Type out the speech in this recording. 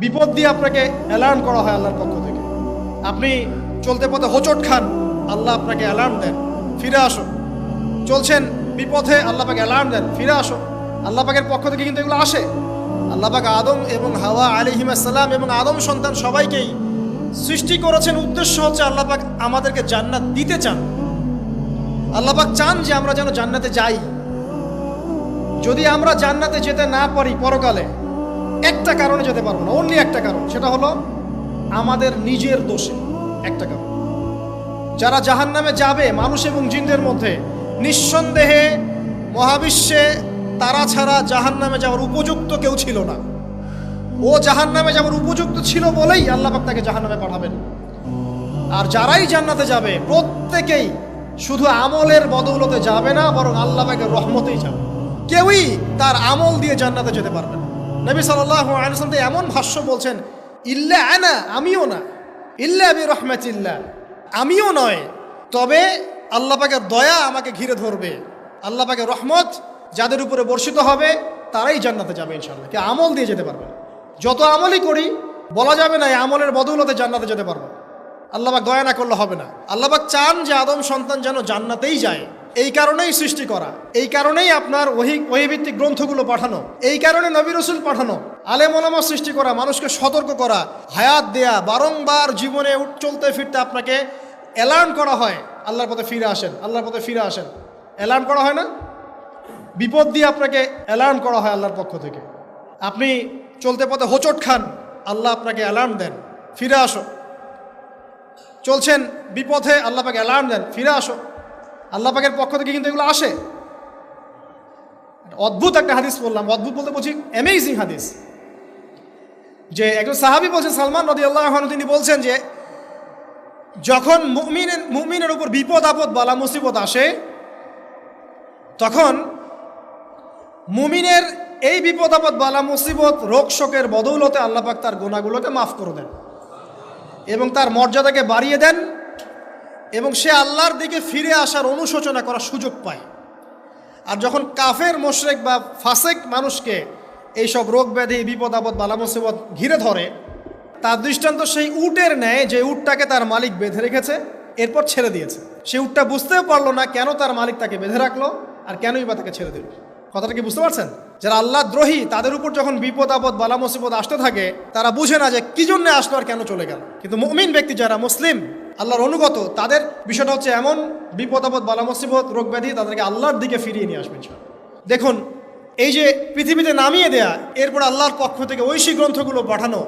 বিপদ দিয়ে আপনাকে অ্যালার্ম করা হয় আল্লাহর পক্ষ থেকে। আপনি চলতে পথে হোঁচট খান, আল্লাহ আপনাকে অ্যালার্ম দেন, ফিরে আসো। চলছেন বিপথে, আল্লাহ পাকে অ্যালার্ম দেন, ফিরে আসো। আল্লাহ পাকের পক্ষ থেকে কিন্তু এগুলো আসে। আল্লাহ পাক আদম এবং হাওয়া আলাইহিস সালাম এবং আদম সন্তান সবাইকেই সৃষ্টি করেছেন। উদ্দেশ্য হচ্ছে আল্লাহ পাক আমাদেরকে জান্নাত দিতে চান। আল্লাহ পাক চান যে আমরা যেন জান্নাতে যাই। যদি আমরা জান্নাতে যেতে না পারি পরকালে, একটা কারণে যেতে পারবো না, অনলি একটা কারণ, সেটা হলো আমাদের নিজের দোষে। একটা কারণ, যারা জাহান্নামে যাবে মানুষ এবং জিনদের মধ্যে, নিঃসন্দেহে মহাবিশ্বে তারা ছাড়া জাহান্নামে যাওয়ার উপযুক্ত কেউ ছিল না। ও জাহান্নামে যাওয়ার উপযুক্ত ছিল বলেই আল্লাহ পাক তাকে জাহান্নামে পাঠাবেন। আর যারাই জান্নাতে যাবে প্রত্যেকেই শুধু আমলের বদৌলতে যাবে না, বরং আল্লাহ পাকের রহমতেই যাবে। কেউই তার আমল দিয়ে জান্নাতে যেতে পারবে না। নবী সাল্লাল্লাহু আলাইহি ওয়াসাল্লাম এমন ভাষ্য বলছেন, ইল্লা আনা, আমিও না, ইল্লা বিরহমাতিল্লাহ, আমিও নয়, তবে আল্লাহ পাকের দয়া আমাকে ঘিরে ধরবে, আল্লাহ পাকের রহমত যাদের উপরে বর্ষিত হবে তারাই জান্নাতে যাবে ইনশাআল্লাহ। কে আমল দিয়ে যেতে পারবে। যত আমলই করি বলা যাবে না এই আমলের বদৌলতে জান্নাতে যেতে পারবো। আল্লাহ পাক দয়া না করলে হবে না। আল্লাহ পাক চান যে আদম সন্তান যেন জান্নাতেই যায়। এই কারণেই সৃষ্টি করা, এই কারণেই আপনার ওহীভিত্তিক গ্রন্থগুলো পাঠানো, এই কারণে নবী রাসূল পাঠানো, আলেম ওলামা সৃষ্টি করা, মানুষকে সতর্ক করা, হায়াত দেয়া, বারংবার জীবনে চলতে ফিরতে আপনাকে অ্যালার্ম করা হয়, আল্লাহর পথে ফিরে আসেন, আল্লাহর পথে ফিরে আসেন। অ্যালার্ম করা হয় না? বিপদ দিয়ে আপনাকে অ্যালার্ম করা হয় আল্লাহর পক্ষ থেকে। আপনি চলতে পথে হোঁচট খান, আল্লাহ আপনাকে অ্যালার্ম দেন, ফিরে আসো। চলছেন বিপথে, আল্লাহ পাকে অ্যালার্ম দেন, ফিরে আসো। আল্লাহ পাকের পক্ষ থেকে কিন্তু এগুলো আসে। অদ্ভুত একটা হাদিস বললাম, অদ্ভুত বলতে বলছি অ্যামেজিং হাদিস, যে একজন সাহাবী বলছেন, সালমান রাদিয়াল্লাহু আনহু, তিনি বলছেন যে যখন মুমিনের উপর বিপদ আপদ বালা মুসিবত আসে, তখন মুমিনের এই বিপদ আপদ বালা মুসিবত রোগ শোকের বদৌলতে আল্লাহ পাক তার গুনাহগুলোকে মাফ করে দেন এবং তার মর্যাদাকে বাড়িয়ে দেন, এবং সে আল্লাহর দিকে ফিরে আসার অনুশোচনা করার সুযোগ পায়। আর যখন কাফের মুশরিক বা ফাসেক মানুষকে এইসব রোগ ব্যাধি বিপদ আপদ বালা মুসিবত ঘিরে ধরে, তার দৃষ্টান্ত সেই উটের ন্যায় যে উটটাকে তার মালিক বেঁধে রেখেছে, এরপর ছেড়ে দিয়েছে। সে উটটা বুঝতেও পারলো না কেন তার মালিক তাকে বেঁধে রাখলো আর কেনই বা তাকে ছেড়ে দিল। কথাটা কি বুঝতে পারছেন? যারা আল্লাহ দ্রোহী, তাদের উপর যখন বিপদ আপদ বালা মুসিবত আসতে থাকে, তারা বুঝে না যে কি জন্য আসলো আর কেন চলে গেল। কিন্তু মুমিন ব্যক্তি যারা মুসলিম, আল্লাহর অনুগত, তাদের বিষয়টা হচ্ছে এমন বিপদ আপদ বালা মুসিবত রোগ ব্যাধি তাদেরকে আল্লাহর দিকে ফিরিয়ে নিয়ে আসবেন। দেখুন, এই যে পৃথিবীতে নামিয়ে দেয়া, এরপর আল্লাহর পক্ষ থেকে ঐশী গ্রন্থগুলো পাঠানো,